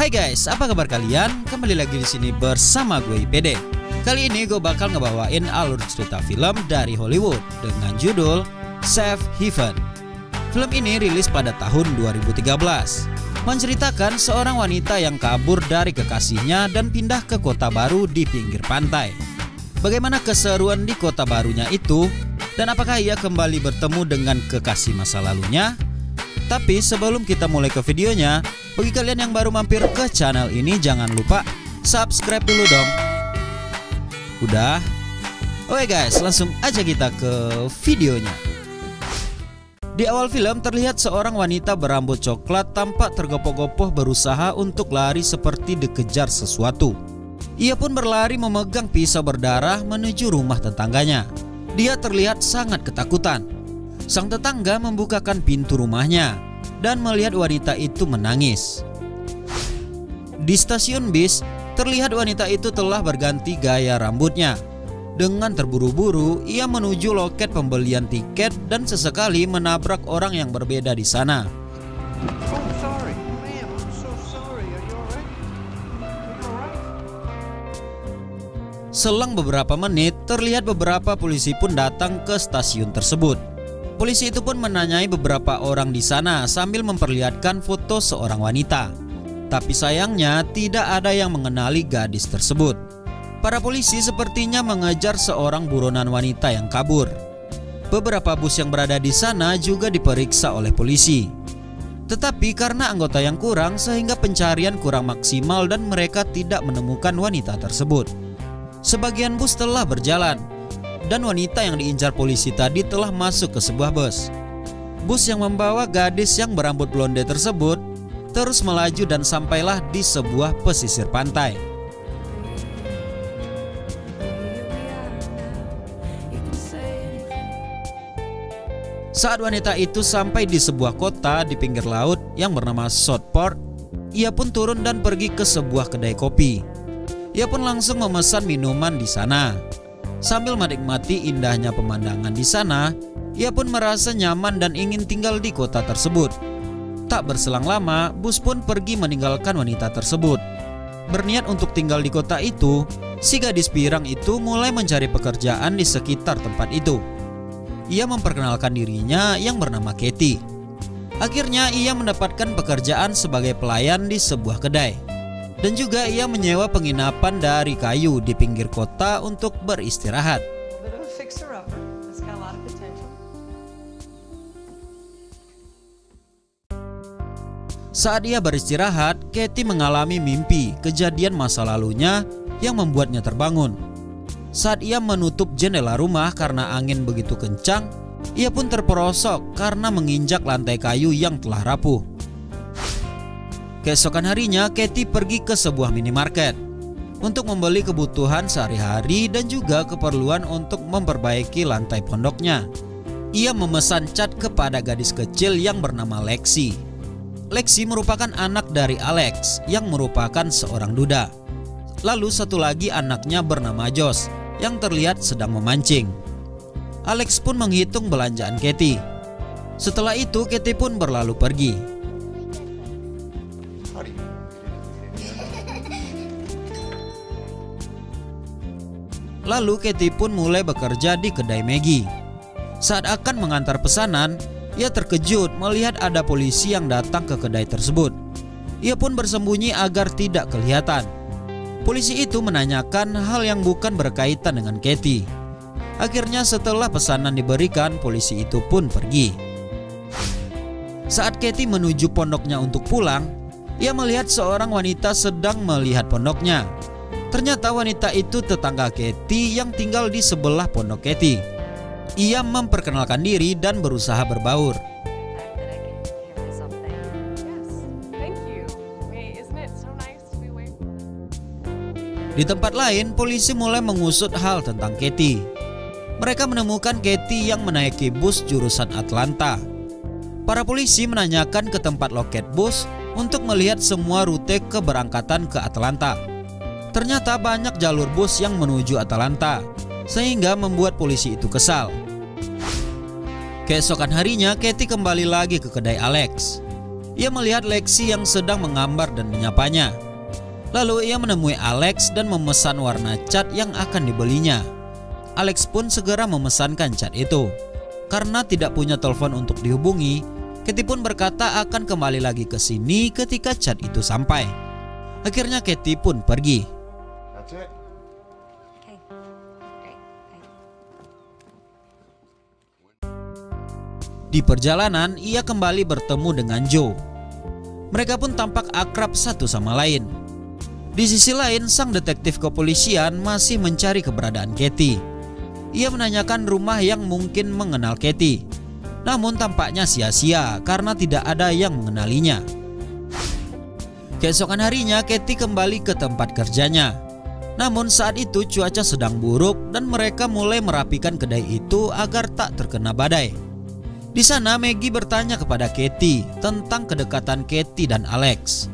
Hai guys, apa kabar kalian? Kembali lagi di sini bersama gue IPD. Kali ini gue bakal ngebawain alur cerita film dari Hollywood dengan judul Safe Haven. Film ini rilis pada tahun 2013, menceritakan seorang wanita yang kabur dari kekasihnya dan pindah ke kota baru di pinggir pantai. Bagaimana keseruan di kota barunya itu, dan apakah ia kembali bertemu dengan kekasih masa lalunya? Tapi sebelum kita mulai ke videonya, bagi kalian yang baru mampir ke channel ini, jangan lupa subscribe dulu dong. Udah? Oke guys, langsung aja kita ke videonya. Di awal film terlihat seorang wanita berambut coklat tampak tergopoh-gopoh berusaha untuk lari seperti dikejar sesuatu. Ia pun berlari memegang pisau berdarah menuju rumah tetangganya. Dia terlihat sangat ketakutan. Sang tetangga membukakan pintu rumahnya dan melihat wanita itu menangis. Di stasiun bis, terlihat wanita itu telah berganti gaya rambutnya. Dengan terburu-buru, ia menuju loket pembelian tiket dan sesekali menabrak orang yang berbeda di sana. Selang beberapa menit, terlihat beberapa polisi pun datang ke stasiun tersebut. Polisi itu pun menanyai beberapa orang di sana sambil memperlihatkan foto seorang wanita. Tapi sayangnya tidak ada yang mengenali gadis tersebut. Para polisi sepertinya mengejar seorang buronan wanita yang kabur. Beberapa bus yang berada di sana juga diperiksa oleh polisi. Tetapi karena anggota yang kurang sehingga pencarian kurang maksimal dan mereka tidak menemukan wanita tersebut. Sebagian bus telah berjalan dan wanita yang diincar polisi tadi telah masuk ke sebuah bus. Bus yang membawa gadis yang berambut blonde tersebut terus melaju dan sampailah di sebuah pesisir pantai. Saat wanita itu sampai di sebuah kota di pinggir laut yang bernama Southport, ia pun turun dan pergi ke sebuah kedai kopi. Ia pun langsung memesan minuman di sana. Sambil menikmati indahnya pemandangan di sana, ia pun merasa nyaman dan ingin tinggal di kota tersebut. Tak berselang lama, bus pun pergi meninggalkan wanita tersebut. Berniat untuk tinggal di kota itu, si gadis pirang itu mulai mencari pekerjaan di sekitar tempat itu. Ia memperkenalkan dirinya yang bernama Katie. Akhirnya ia mendapatkan pekerjaan sebagai pelayan di sebuah kedai. Dan juga ia menyewa penginapan dari kayu di pinggir kota untuk beristirahat. Saat ia beristirahat, Katie mengalami mimpi kejadian masa lalunya yang membuatnya terbangun. Saat ia menutup jendela rumah karena angin begitu kencang, ia pun terperosok karena menginjak lantai kayu yang telah rapuh. Keesokan harinya, Katie pergi ke sebuah minimarket untuk membeli kebutuhan sehari-hari dan juga keperluan untuk memperbaiki lantai pondoknya. Ia memesan cat kepada gadis kecil yang bernama Lexi. Lexi merupakan anak dari Alex yang merupakan seorang duda. Lalu satu lagi anaknya bernama Josh yang terlihat sedang memancing. Alex pun menghitung belanjaan Katie. Setelah itu Katie pun berlalu pergi. Lalu Katie pun mulai bekerja di kedai Maggie. Saat akan mengantar pesanan, ia terkejut melihat ada polisi yang datang ke kedai tersebut. Ia pun bersembunyi agar tidak kelihatan. Polisi itu menanyakan hal yang bukan berkaitan dengan Katie. Akhirnya setelah pesanan diberikan, polisi itu pun pergi. Saat Katie menuju pondoknya untuk pulang, ia melihat seorang wanita sedang melihat pondoknya. Ternyata wanita itu tetangga Katie yang tinggal di sebelah pondok Katie. Ia memperkenalkan diri dan berusaha berbaur. Di tempat lain, polisi mulai mengusut hal tentang Katie. Mereka menemukan Katie yang menaiki bus jurusan Atlanta. Para polisi menanyakan ke tempat loket bus untuk melihat semua rute keberangkatan ke Atlanta. Ternyata banyak jalur bus yang menuju Atlanta, sehingga membuat polisi itu kesal. Keesokan harinya, Katie kembali lagi ke kedai Alex. Ia melihat Lexi yang sedang menggambar dan menyapanya. Lalu ia menemui Alex dan memesan warna cat yang akan dibelinya. Alex pun segera memesankan cat itu. Karena tidak punya telepon untuk dihubungi, Katie pun berkata akan kembali lagi ke sini ketika cat itu sampai. Akhirnya Katie pun pergi. That's it. Okay. Great. Thanks. Di perjalanan, ia kembali bertemu dengan Joe. Mereka pun tampak akrab satu sama lain. Di sisi lain, sang detektif kepolisian masih mencari keberadaan Katie. Ia menanyakan rumah yang mungkin mengenal Katie. Namun tampaknya sia-sia karena tidak ada yang mengenalinya. Keesokan harinya, Katie kembali ke tempat kerjanya. Namun saat itu cuaca sedang buruk dan mereka mulai merapikan kedai itu agar tak terkena badai. Di sana Maggie bertanya kepada Katie tentang kedekatan Katie dan Alex.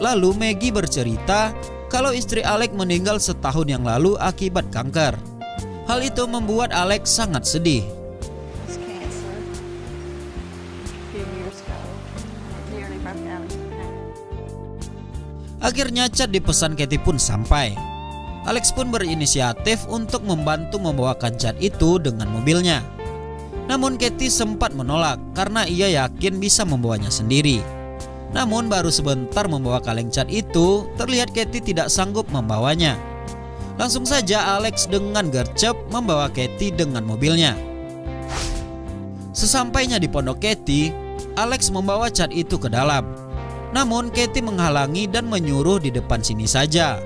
Lalu Maggie bercerita kalau istri Alex meninggal setahun yang lalu akibat kanker. Hal itu membuat Alex sangat sedih. It's cancer. A few years ago, it nearly broke down. Akhirnya cat dipesan Katie pun sampai. Alex pun berinisiatif untuk membantu membawakan cat itu dengan mobilnya. Namun Katie sempat menolak karena ia yakin bisa membawanya sendiri. Namun baru sebentar membawa kaleng cat itu, terlihat Katie tidak sanggup membawanya. Langsung saja Alex dengan gercep membawa Katie dengan mobilnya. Sesampainya di pondok Katie, Alex membawa cat itu ke dalam. Namun Katie menghalangi dan menyuruh di depan sini saja,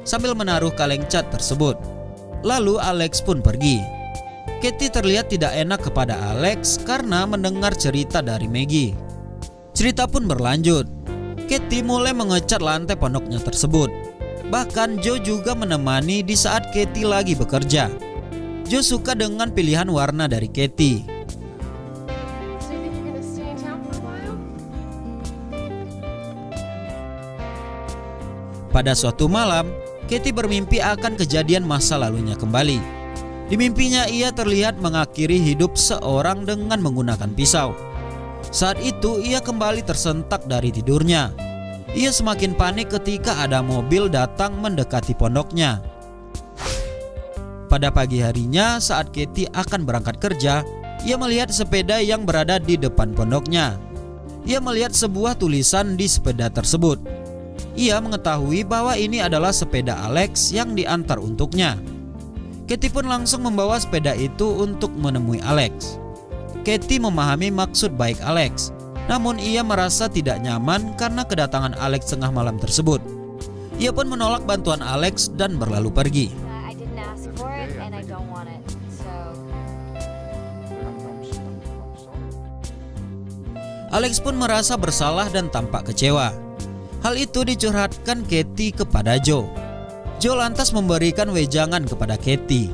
sambil menaruh kaleng cat tersebut. Lalu Alex pun pergi. Katie terlihat tidak enak kepada Alex karena mendengar cerita dari Maggie. Cerita pun berlanjut. Katie mulai mengecat lantai pondoknya tersebut. Bahkan Joe juga menemani di saat Katie lagi bekerja. Joe suka dengan pilihan warna dari Katie. So you think you're gonna stay in town for a while? Pada suatu malam, Katie bermimpi akan kejadian masa lalunya kembali. Di mimpinya ia terlihat mengakhiri hidup seorang dengan menggunakan pisau. Saat itu ia kembali tersentak dari tidurnya. Ia semakin panik ketika ada mobil datang mendekati pondoknya. Pada pagi harinya saat Katie akan berangkat kerja, ia melihat sepeda yang berada di depan pondoknya. Ia melihat sebuah tulisan di sepeda tersebut. Ia mengetahui bahwa ini adalah sepeda Alex yang diantar untuknya. Katie pun langsung membawa sepeda itu untuk menemui Alex. Katie memahami maksud baik Alex, namun ia merasa tidak nyaman karena kedatangan Alex tengah malam tersebut. Ia pun menolak bantuan Alex dan berlalu pergi. I didn't ask for it and I don't want it. So Alex pun merasa bersalah dan tampak kecewa. Hal itu dicurhatkan Katie kepada Joe. Joe lantas memberikan wejangan kepada Katie.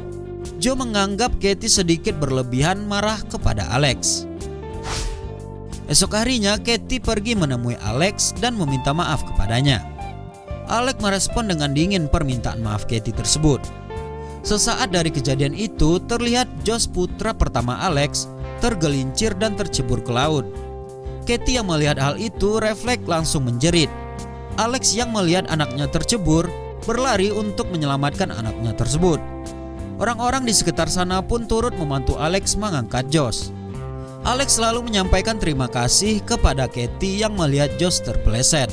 Joe menganggap Katie sedikit berlebihan marah kepada Alex. Esok harinya Katie pergi menemui Alex dan meminta maaf kepadanya. Alex merespon dengan dingin permintaan maaf Katie tersebut. Sesaat dari kejadian itu terlihat Josh, putra pertama Alex, tergelincir dan tercebur ke laut. Katie yang melihat hal itu refleks langsung menjerit. Alex yang melihat anaknya tercebur berlari untuk menyelamatkan anaknya tersebut. Orang-orang di sekitar sana pun turut membantu Alex mengangkat Josh. Alex selalu menyampaikan terima kasih kepada Katie yang melihat Josh terpeleset.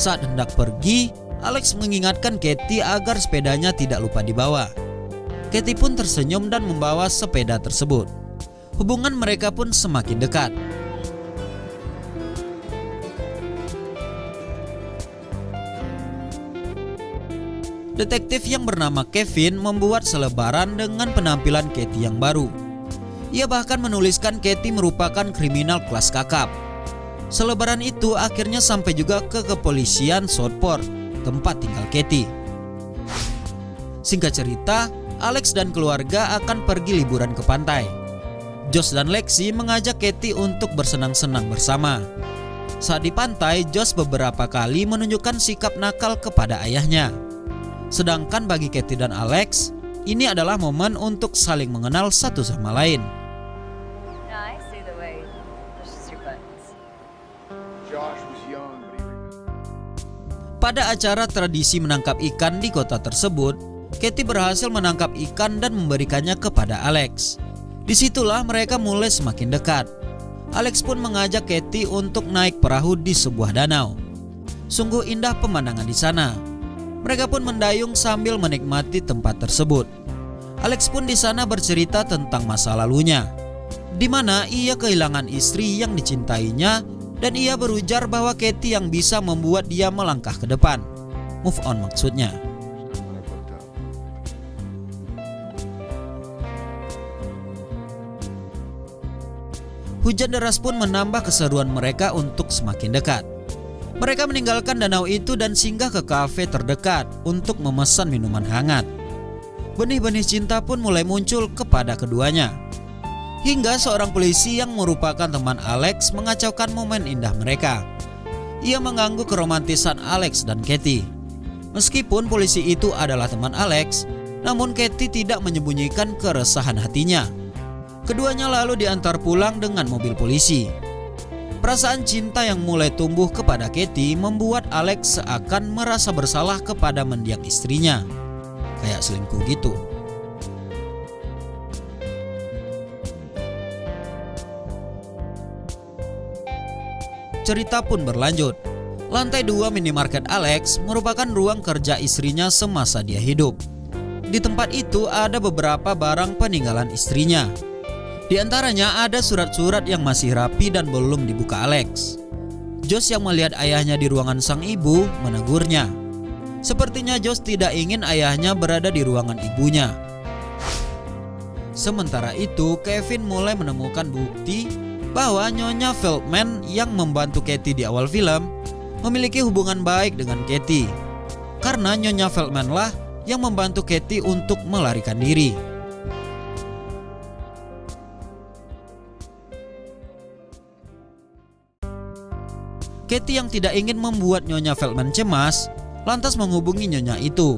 Saat hendak pergi, Alex mengingatkan Katie agar sepedanya tidak lupa dibawa. Katie pun tersenyum dan membawa sepeda tersebut. Hubungan mereka pun semakin dekat. Detektif yang bernama Kevin membuat selebaran dengan penampilan Katie yang baru. Ia bahkan menuliskan Katie merupakan kriminal kelas kakap. Selebaran itu akhirnya sampai juga ke kepolisian Southport, tempat tinggal Katie. Singkat cerita, Alex dan keluarga akan pergi liburan ke pantai. Josh dan Lexi mengajak Katie untuk bersenang-senang bersama. Saat di pantai, Josh beberapa kali menunjukkan sikap nakal kepada ayahnya. Sedangkan bagi Katie dan Alex, ini adalah momen untuk saling mengenal satu sama lain. no, I see the way. Pushes your buttons. Pada acara tradisi menangkap ikan di kota tersebut, Katie berhasil menangkap ikan dan memberikannya kepada Alex. Disitulah mereka mulai semakin dekat. Alex pun mengajak Katie untuk naik perahu di sebuah danau. Sungguh indah pemandangan di sana. Mereka pun mendayung sambil menikmati tempat tersebut. Alex pun di sana bercerita tentang masa lalunya, di mana ia kehilangan istri yang dicintainya, dan ia berujar bahwa Katie yang bisa membuat dia melangkah ke depan. Move on maksudnya. Hujan deras pun menambah keseruan mereka untuk semakin dekat. Mereka meninggalkan danau itu dan singgah ke kafe terdekat untuk memesan minuman hangat. Benih-benih cinta pun mulai muncul kepada keduanya. Hingga seorang polisi yang merupakan teman Alex mengacaukan momen indah mereka. Ia mengganggu keromantisan Alex dan Katie. Meskipun polisi itu adalah teman Alex, namun Katie tidak menyembunyikan keresahan hatinya. Keduanya lalu diantar pulang dengan mobil polisi. Perasaan cinta yang mulai tumbuh kepada Katie membuat Alex seakan merasa bersalah kepada mendiang istrinya. Kayak selingkuh gitu. Cerita pun berlanjut. Lantai 2 minimarket Alex merupakan ruang kerja istrinya semasa dia hidup. Di tempat itu ada beberapa barang peninggalan istrinya. Di antaranya ada surat-surat yang masih rapi dan belum dibuka Alex. Josh yang melihat ayahnya di ruangan sang ibu menegurnya. Sepertinya Josh tidak ingin ayahnya berada di ruangan ibunya. Sementara itu, Kevin mulai menemukan bukti bahwa Nyonya Feldman yang membantu Katie di awal film memiliki hubungan baik dengan Katie. Karena Nyonya Feldman lah yang membantu Katie untuk melarikan diri. Katie yang tidak ingin membuat Nyonya Feldman cemas, lantas menghubungi Nyonya itu.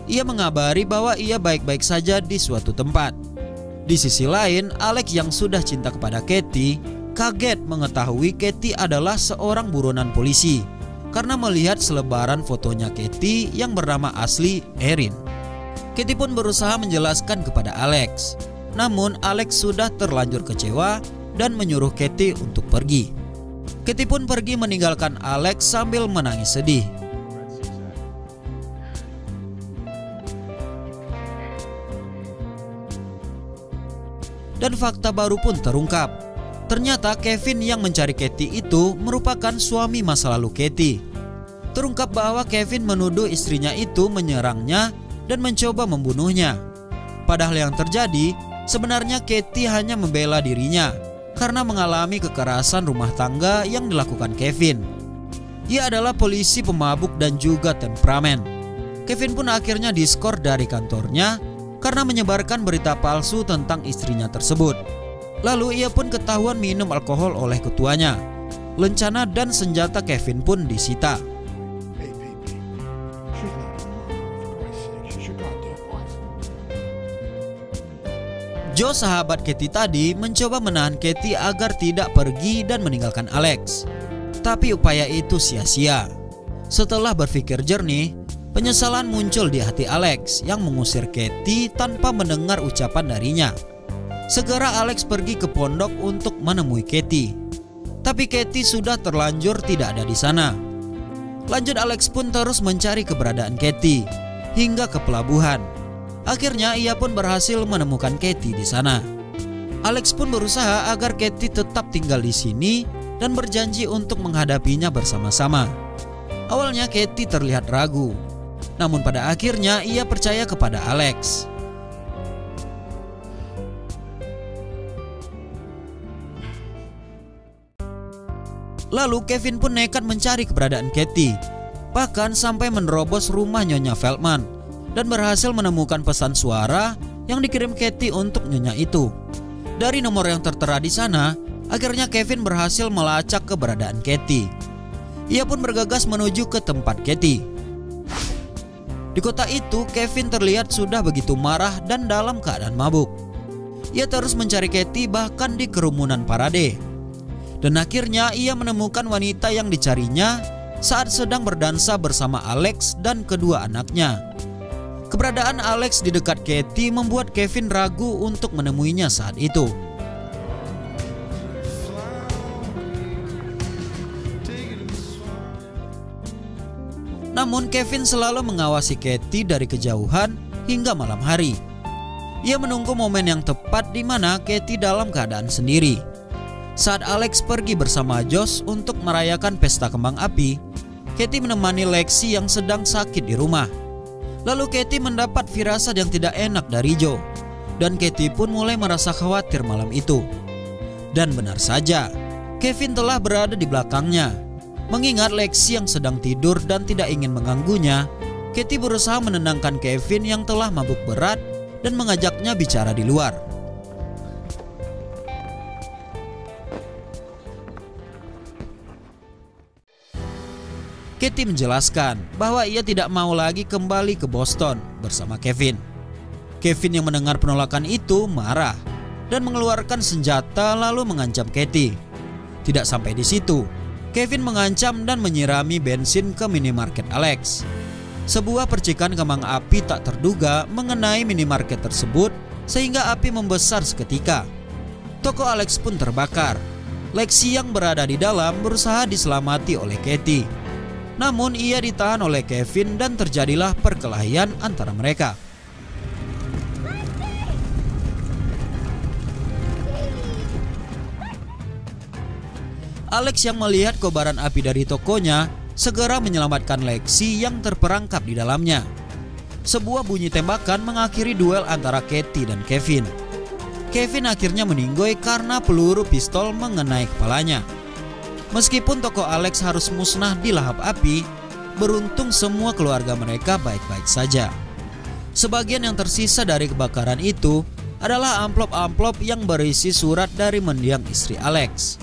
Ia mengabari bahwa ia baik-baik saja di suatu tempat. Di sisi lain, Alex yang sudah cinta kepada Katie kaget mengetahui Katie adalah seorang buronan polisi karena melihat selebaran fotonya Katie yang bernama asli Erin. Katie pun berusaha menjelaskan kepada Alex, namun Alex sudah terlanjur kecewa dan menyuruh Katie untuk pergi. Katie pun pergi meninggalkan Alex sambil menangis sedih. Dan fakta baru pun terungkap. Ternyata Kevin yang mencari Katie itu merupakan suami masa lalu Katie. Terungkap bahwa Kevin menuduh istrinya itu menyerangnya dan mencoba membunuhnya. Padahal yang terjadi sebenarnya Katie hanya membela dirinya karena mengalami kekerasan rumah tangga yang dilakukan Kevin. Ia adalah polisi pemabuk dan juga temperamen. Kevin pun akhirnya diskor dari kantornya karena menyebarkan berita palsu tentang istrinya tersebut. Lalu ia pun ketahuan minum alkohol oleh ketuanya. Lencana dan senjata Kevin pun disita. Joe, sahabat Katie tadi, mencoba menahan Katie agar tidak pergi dan meninggalkan Alex. Tapi upaya itu sia-sia. Setelah berpikir jernih, penyesalan muncul di hati Alex yang mengusir Katie tanpa mendengar ucapan darinya. Segera Alex pergi ke pondok untuk menemui Katie. Tapi Katie sudah terlanjur tidak ada di sana. Lanjut Alex pun terus mencari keberadaan Katie hingga ke pelabuhan. Akhirnya ia pun berhasil menemukan Katie di sana. Alex pun berusaha agar Katie tetap tinggal di sini dan berjanji untuk menghadapinya bersama-sama. Awalnya Katie terlihat ragu, namun pada akhirnya ia percaya kepada Alex. Lalu Kevin pun nekat mencari keberadaan Katie, bahkan sampai menerobos rumah Nyonya Feldman dan berhasil menemukan pesan suara yang dikirim Katie untuk Nyonya itu. Dari nomor yang tertera di sana, akhirnya Kevin berhasil melacak keberadaan Katie. Ia pun bergegas menuju ke tempat Katie. Di kota itu, Kevin terlihat sudah begitu marah dan dalam keadaan mabuk. Ia terus mencari Katie bahkan di kerumunan parade. Dan akhirnya ia menemukan wanita yang dicarinya saat sedang berdansa bersama Alex dan kedua anaknya. Keberadaan Alex di dekat Katie membuat Kevin ragu untuk menemuinya saat itu. Namun Kevin selalu mengawasi Katie dari kejauhan hingga malam hari. Ia menunggu momen yang tepat di mana Katie dalam keadaan sendiri. Saat Alex pergi bersama Josh untuk merayakan pesta kembang api, Katie menemani Lexi yang sedang sakit di rumah. Lalu Katie mendapat firasat yang tidak enak dari Joe, dan Katie pun mulai merasa khawatir malam itu. Dan benar saja, Kevin telah berada di belakangnya. Mengingat Lexi yang sedang tidur dan tidak ingin mengganggunya, Katie berusaha menenangkan Kevin yang telah mabuk berat dan mengajaknya bicara di luar. Katie menjelaskan bahwa ia tidak mau lagi kembali ke Boston bersama Kevin. Kevin yang mendengar penolakan itu marah dan mengeluarkan senjata lalu mengancam Katie. Tidak sampai di situ, Kevin mengancam dan menyirami bensin ke minimarket Alex. Sebuah percikan kembang api tak terduga mengenai minimarket tersebut sehingga api membesar seketika. Toko Alex pun terbakar. Lexi yang berada di dalam berusaha diselamati oleh Katie. Namun ia ditahan oleh Kevin dan terjadilah perkelahian antara mereka. Alex yang melihat kobaran api dari tokonya segera menyelamatkan Lexi yang terperangkap di dalamnya. Sebuah bunyi tembakan mengakhiri duel antara Katie dan Kevin. Kevin akhirnya meninggoy karena peluru pistol mengenai kepalanya. Meskipun toko Alex harus musnah di lahap api, beruntung semua keluarga mereka baik-baik saja. Sebagian yang tersisa dari kebakaran itu adalah amplop-amplop yang berisi surat dari mendiang istri Alex.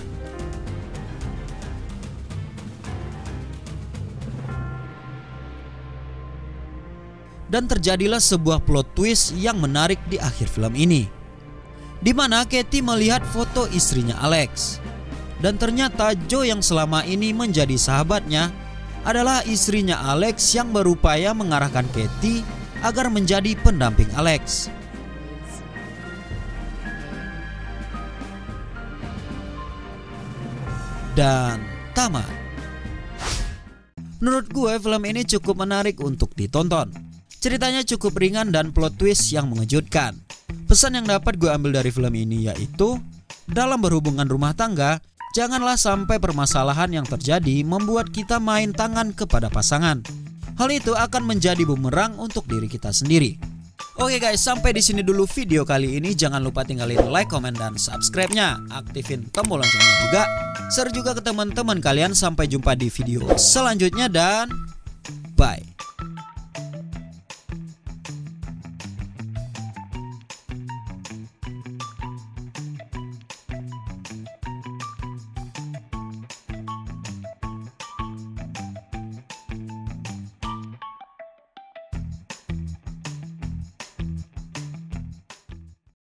Dan terjadilah sebuah plot twist yang menarik di akhir film ini, di mana Katie melihat foto istrinya Alex. Dan ternyata Joe yang selama ini menjadi sahabatnya adalah istrinya Alex yang berupaya mengarahkan Katie agar menjadi pendamping Alex. Dan tamat. Menurut gue film ini cukup menarik untuk ditonton. Ceritanya cukup ringan dan plot twist yang mengejutkan. Pesan yang dapat gue ambil dari film ini yaitu, dalam berhubungan rumah tangga, janganlah sampai permasalahan yang terjadi membuat kita main tangan kepada pasangan. Hal itu akan menjadi bumerang untuk diri kita sendiri. Oke guys, sampai di sini dulu video kali ini. Jangan lupa tinggalin like, komen, dan subscribe-nya. Aktifin tombol loncengnya juga. Share juga ke teman-teman kalian. Sampai jumpa di video selanjutnya dan bye.